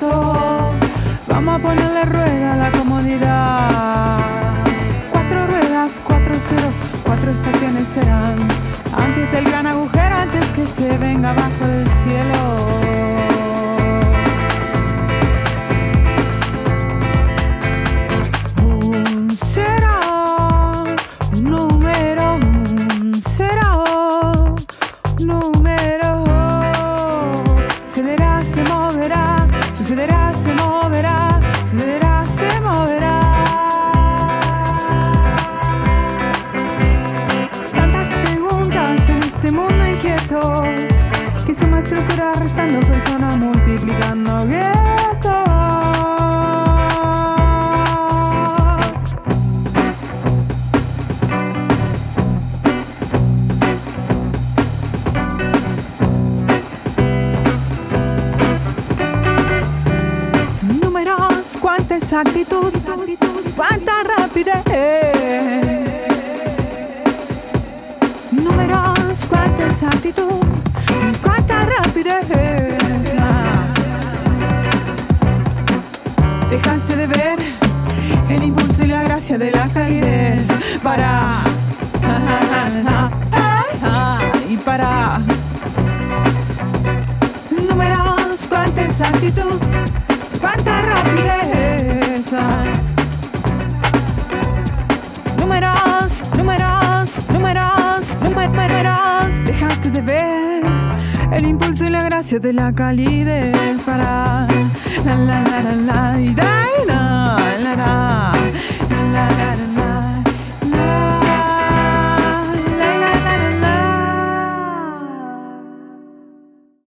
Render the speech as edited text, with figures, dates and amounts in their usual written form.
inquieto. Vamos a ponerle rueda a la comodidad. 4 ruedas, 4 ceros, 4 estaciones serán. Antes del gran agujero, antes que se venga abajo del cielo. Sucederá, se moverá, sucederá, se moverá. Tantas preguntas en este mundo inquieto, que suma estructura restando persona multiplicando guetos. Cuánta exactitud, cuánta rapidez. Números, cuánta exactitud, cuánta rapidez. Dejaste de ver el impulso y la gracia de la calidez para y para. Números, cuánta exactitud, cuánta rapidez. Números, números, números, números. Dejaste de ver el impulso y la gracia de la calidez para la la la la la la la la la.